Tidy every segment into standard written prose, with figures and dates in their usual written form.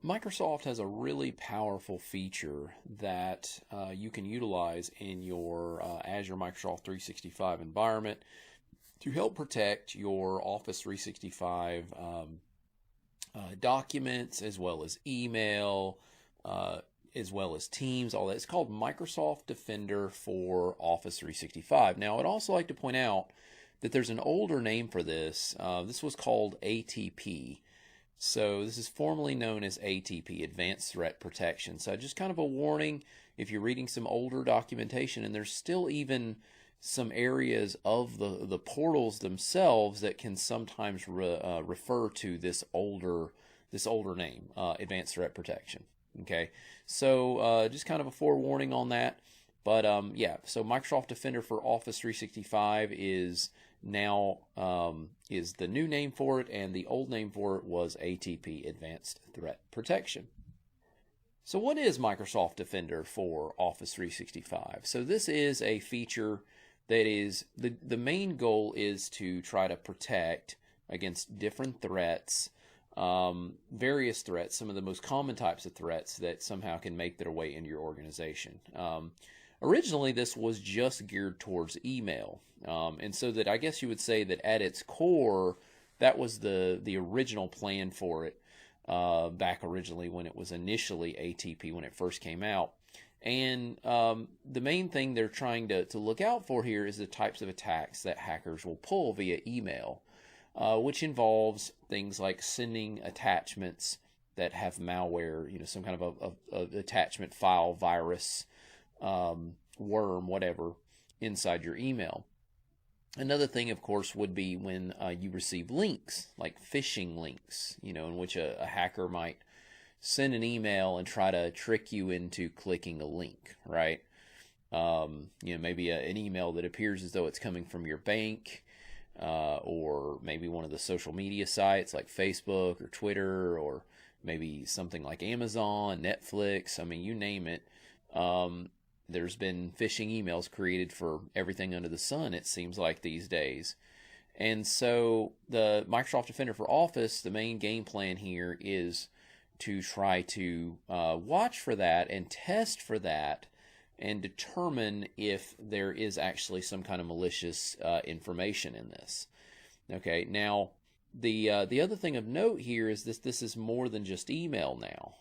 Microsoft has a really powerful feature that you can utilize in your Azure Microsoft 365 environment to help protect your Office 365 documents, as well as email, as well as Teams, all that. It's called Microsoft Defender for Office 365. Now, I'd also like to point out that there's an older name for this. This was called ATP. So this is formerly known as ATP, Advanced Threat Protection. So just kind of a warning if you're reading some older documentation, and there's still even some areas of the portals themselves that can sometimes refer to this older name, Advanced Threat Protection. Okay, so just kind of a forewarning on that. But yeah, so Microsoft Defender for Office 365 is now is the new name for it, and the old name for it was ATP, Advanced Threat Protection. So what is Microsoft Defender for Office 365? So this is a feature that is, the main goal is to try to protect against different threats, various threats, some of the most common types of threats that somehow can make their way into your organization. Originally, this was just geared towards email, and so that I guess you would say that at its core, that was the original plan for it back originally when it was initially ATP when it first came out. And the main thing they're trying to look out for here is the types of attacks that hackers will pull via email, which involves things like sending attachments that have malware, some kind of a attachment file, virus, worm, whatever, inside your email. Another thing, of course, would be when you receive links, like phishing links, in which a hacker might send an email and try to trick you into clicking a link, right? Maybe an email that appears as though it's coming from your bank, or maybe one of the social media sites like Facebook or Twitter, or maybe something like Amazon, Netflix. I mean, you name it. There's been phishing emails created for everything under the sun, it seems like these days. And so the Microsoft Defender for Office, the main game plan here is to try to watch for that and test for that and determine if there is actually some kind of malicious information in this. Okay, now the other thing of note here is this is more than just email now.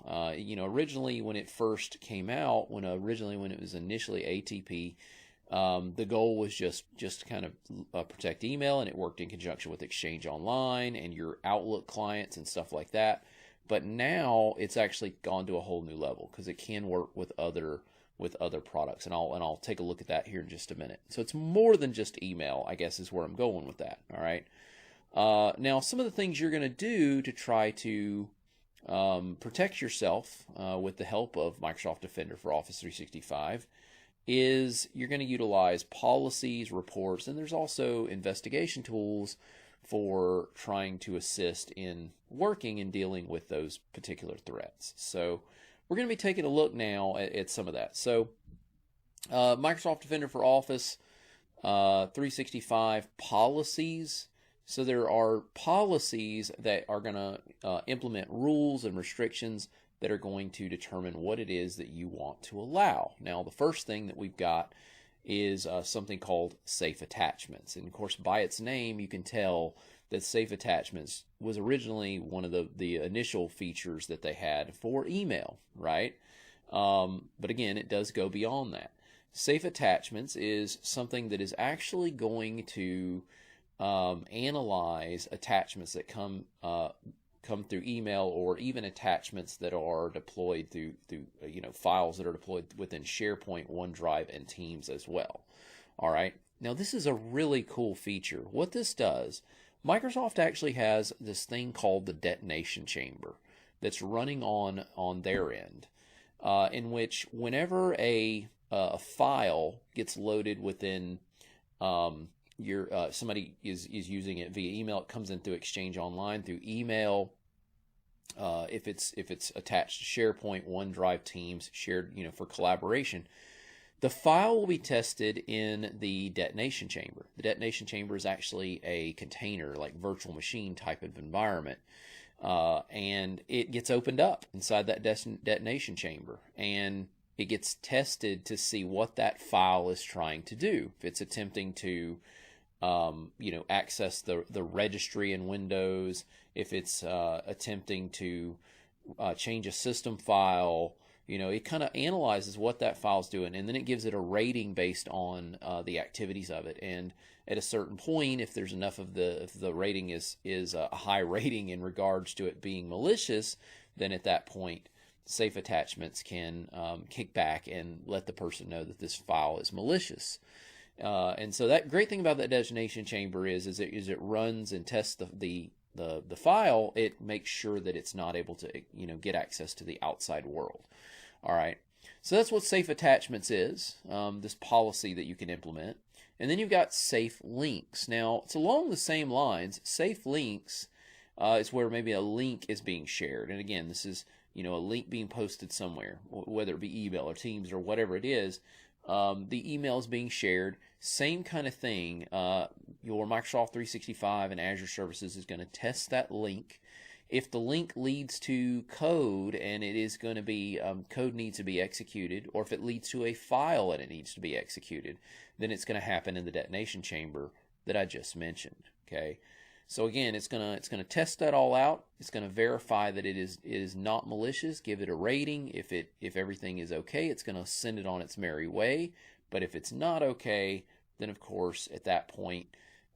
Originally when it first came out, when it was initially ATP, the goal was just kind of protect email, and it worked in conjunction with Exchange Online and your Outlook clients and stuff like that. But now it's actually gone to a whole new level because it can work with other products, and I'll take a look at that here in just a minute. So it's more than just email, I guess, is where I'm going with that. All right. Now, some of the things you're going to do to try to protect yourself with the help of Microsoft Defender for Office 365 is you're going to utilize policies, reports, and there's also investigation tools for trying to assist in working and dealing with those particular threats. So we're going to be taking a look now at some of that. So Microsoft Defender for Office 365 policies. So there are policies that are going to implement rules and restrictions that are going to determine what it is that you want to allow. Now, the first thing that we've got is something called safe attachments. And of course, by its name, you can tell that safe attachments was originally one of the initial features that they had for email, right? But again, it does go beyond that. Safe attachments is something that is actually going to analyze attachments that come through email, or even attachments that are deployed through files that are deployed within SharePoint, OneDrive, and Teams as well. All right. Now this is a really cool feature. What this does, Microsoft actually has this thing called the detonation chamber that's running on their end, in which whenever a file gets loaded within somebody is using it via email, it comes in through Exchange Online, through email. If it's attached to SharePoint, OneDrive, Teams, shared for collaboration, the file will be tested in the detonation chamber. The detonation chamber is actually a container, like virtual machine type of environment. and it gets opened up inside that detonation chamber, and it gets tested to see what that file is trying to do. If it's attempting to access the registry in Windows, if it's attempting to change a system file, it kind of analyzes what that file's doing, and then it gives it a rating based on the activities of it. And at a certain point, if there's enough of if the rating is a high rating in regards to it being malicious, then at that point, safe attachments can kick back and let the person know that this file is malicious. And so that great thing about that detonation chamber is it runs and tests the file. It makes sure that it's not able to get access to the outside world. All right, so that's what safe attachments is, this policy that you can implement. And then you've got safe links. Now, it's along the same lines. Safe links is where maybe a link is being shared. And again, this is a link being posted somewhere, whether it be email or Teams or whatever it is. The email is being shared. Same kind of thing. Your Microsoft 365 and Azure services is going to test that link. If the link leads to code and it is going to be code needs to be executed, or if it leads to a file and it needs to be executed, then it's going to happen in the detonation chamber that I just mentioned. Okay, so again, it's going to test that all out. It's going to verify that it is not malicious. Give it a rating. If everything is okay, it's going to send it on its merry way. But if it's not okay, then of course at that point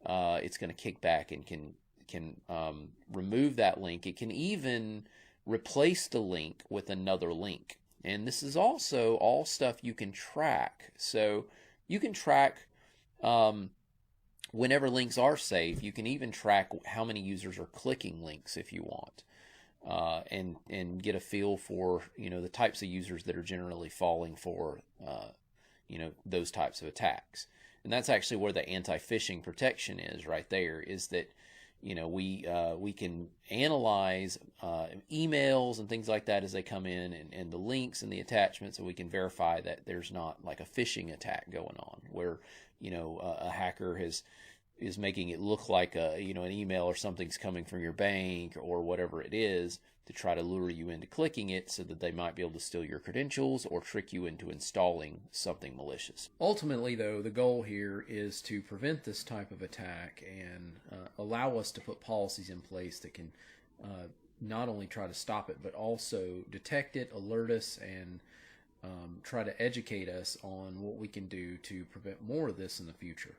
it's going to kick back and can remove that link. It can even replace the link with another link. And this is also all stuff you can track. So you can track whenever links are safe. You can even track how many users are clicking links if you want, and get a feel for the types of users that are generally falling for those types of attacks. And that's actually where the anti-phishing protection is right there, is that we can analyze emails and things like that as they come in, and the links and the attachments, and we can verify that there's not like a phishing attack going on where a hacker is making it look like an email or something's coming from your bank or whatever it is to try to lure you into clicking it so that they might be able to steal your credentials or trick you into installing something malicious. Ultimately, though, the goal here is to prevent this type of attack and allow us to put policies in place that can not only try to stop it, but also detect it, alert us, and try to educate us on what we can do to prevent more of this in the future.